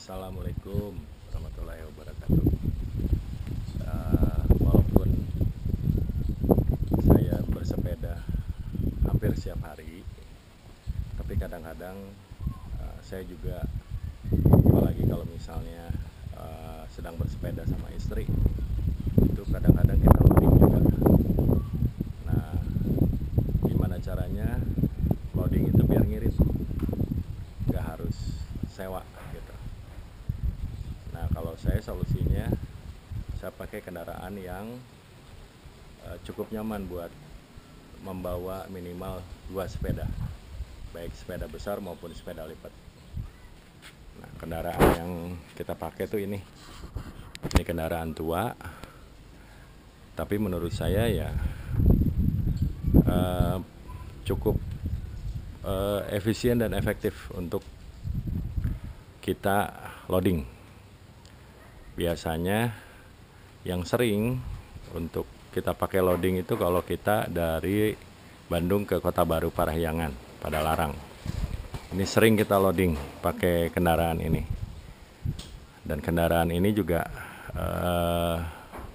Assalamualaikum warahmatullahi wabarakatuh. Walaupun saya bersepeda hampir setiap hari, tapi kadang-kadang saya juga, apalagi kalau misalnya sedang bersepeda sama istri, itu kadang-kadang kita loading juga. Nah, gimana caranya loading itu biar ngirit, nggak harus sewa gitu. Nah, kalau saya solusinya, saya pakai kendaraan yang cukup nyaman buat membawa minimal 2 sepeda, baik sepeda besar maupun sepeda lipat. Nah, kendaraan yang kita pakai tuh ini kendaraan tua, tapi menurut saya ya cukup efisien dan efektif untuk kita loading. Biasanya yang sering untuk kita pakai loading itu kalau kita dari Bandung ke Kota Baru Parahyangan, Padalarang. Ini sering kita loading pakai kendaraan ini. Dan kendaraan ini juga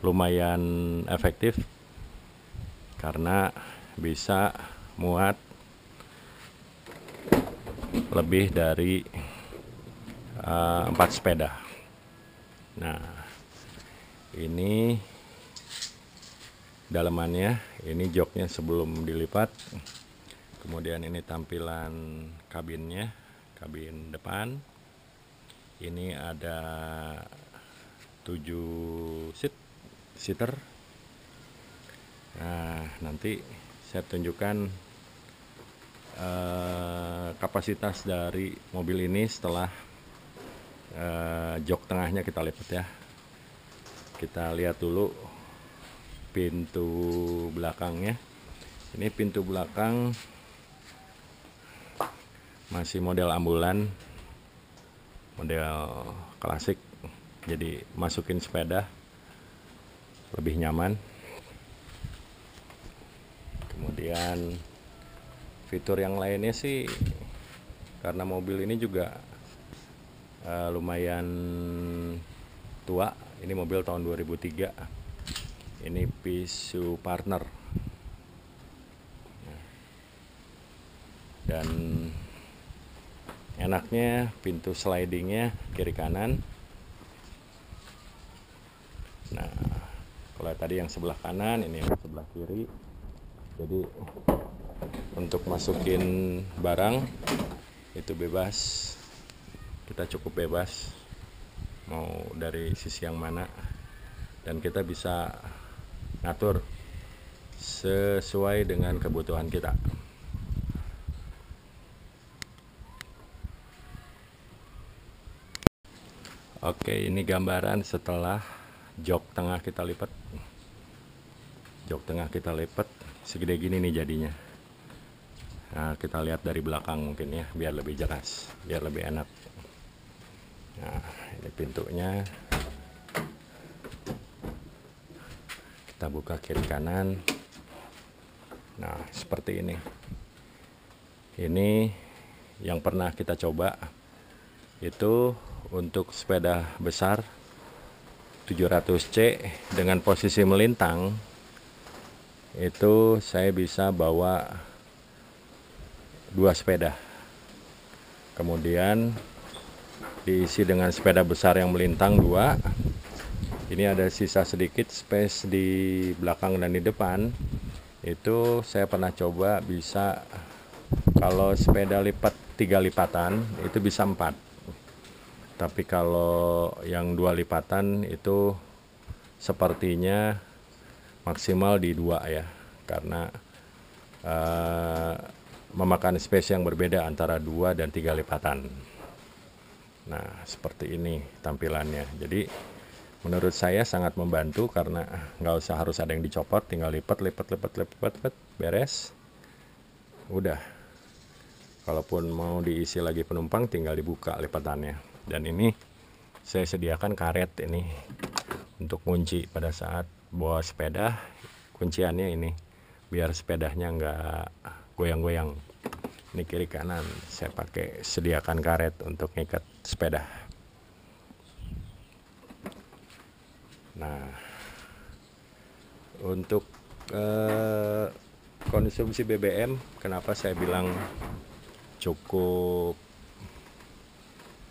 lumayan efektif karena bisa muat lebih dari 4 sepeda. Nah, ini dalamannya, ini joknya sebelum dilipat, kemudian ini tampilan kabinnya, kabin depan. Ini ada 7 seater. Nah, nanti saya tunjukkan kapasitas dari mobil ini setelah jok tengahnya kita lipat ya. Kita lihat dulu pintu belakangnya. Ini pintu belakang masih model ambulan, model klasik, jadi masukin sepeda lebih nyaman. Kemudian fitur yang lainnya sih, karena mobil ini juga lumayan tua, ini mobil tahun 2003, ini Pisu Partner. Dan enaknya pintu slidingnya kiri kanan. Nah, kalau tadi yang sebelah kanan, ini yang sebelah kiri. Jadi untuk masukin barang itu bebas, kita cukup bebas mau dari sisi yang mana, dan kita bisa ngatur sesuai dengan kebutuhan kita. Oke, ini gambaran setelah jok tengah kita lipat. Jok tengah kita lipat segede gini nih jadinya. Nah, kita lihat dari belakang mungkin ya, biar lebih jelas, biar lebih enak. Nah, ini pintunya. Kita buka kiri kanan. Nah, seperti ini. Ini yang pernah kita coba itu untuk sepeda besar 700C dengan posisi melintang. Itu saya bisa bawa 2 sepeda. Kemudian diisi dengan sepeda besar yang melintang 2. Ini ada sisa sedikit space di belakang dan di depan. Itu saya pernah coba bisa, kalau sepeda lipat 3 lipatan itu bisa 4. Tapi kalau yang 2 lipatan itu sepertinya maksimal di 2 ya, karena memakan space yang berbeda antara 2 dan 3 lipatan. Nah, seperti ini tampilannya. Jadi menurut saya sangat membantu karena nggak usah harus ada yang dicopot, tinggal lipat, beres. Udah. Kalaupun mau diisi lagi penumpang, tinggal dibuka lipatannya. Dan ini saya sediakan karet ini untuk kunci pada saat bawa sepeda. Kunciannya ini biar sepedanya nggak goyang-goyang. Ini kiri kanan saya pakai sediakan karet untuk ngikat sepeda. Nah, untuk konsumsi BBM, kenapa saya bilang cukup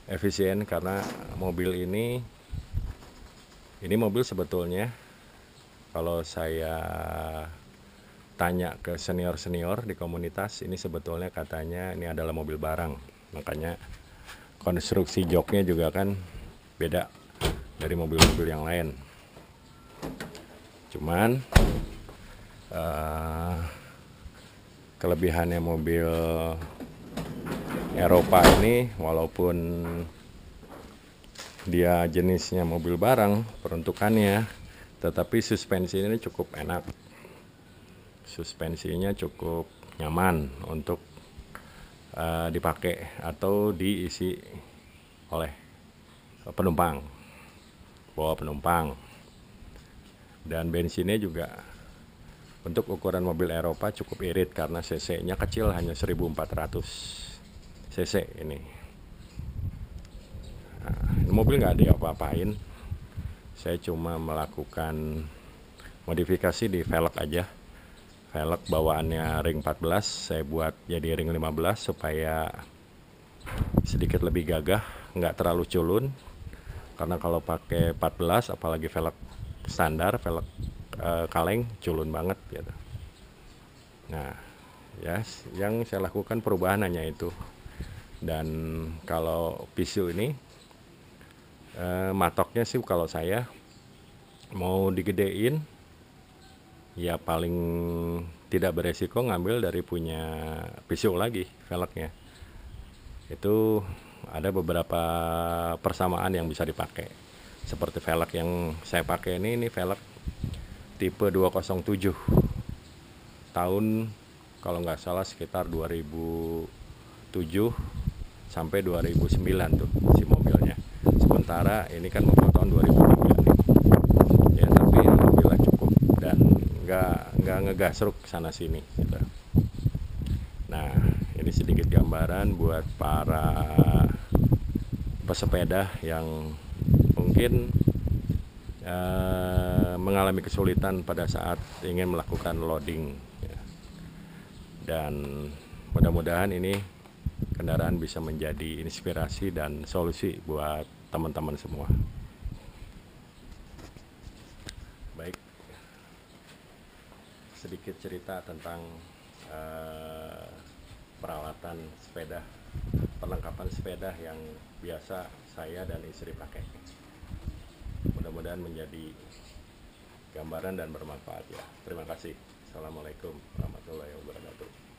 efisien, karena mobil ini mobil sebetulnya kalau saya tanya ke senior-senior di komunitas, ini sebetulnya katanya ini adalah mobil barang. Makanya konstruksi joknya juga kan beda dari mobil-mobil yang lain. Cuman kelebihannya mobil Eropa ini, walaupun dia jenisnya mobil barang peruntukannya, tetapi suspensi ini cukup enak. Suspensinya cukup nyaman untuk dipakai atau diisi oleh penumpang, bawa penumpang. Dan bensinnya juga untuk ukuran mobil Eropa cukup irit karena cc-nya kecil, hanya 1400 cc ini. Nah, mobil nggak diapa-apain, saya cuma melakukan modifikasi di velg aja. Velg bawaannya ring 14, saya buat jadi ring 15 supaya sedikit lebih gagah, nggak terlalu culun. Karena kalau pakai 14, apalagi velg standar, velg kaleng, culun banget gitu. Nah, ya, yang saya lakukan perubahan hanya itu. Dan kalau pisu ini matoknya sih, kalau saya mau digedein, ya paling tidak beresiko ngambil dari punya pisu lagi velgnya. Itu ada beberapa persamaan yang bisa dipakai. Seperti velg yang saya pakai ini velg tipe 207 tahun, kalau nggak salah sekitar 2007 sampai 2009 tuh si mobilnya. Sementara ini kan mobil tahun 2003 ya, tapi alhamdulillah cukup dan nggak ngegasruk sana sini gitu. Nah, ini sedikit gambaran buat para pesepeda yang mungkin mengalami kesulitan pada saat ingin melakukan loading ya. Dan mudah-mudahan ini kendaraan bisa menjadi inspirasi dan solusi buat teman-teman semua. Baik, sedikit cerita tentang peralatan sepeda, perlengkapan sepeda yang biasa saya dan istri pakai. Mudah-mudahan menjadi gambaran dan bermanfaat ya. Terima kasih. Assalamualaikum warahmatullahi wabarakatuh.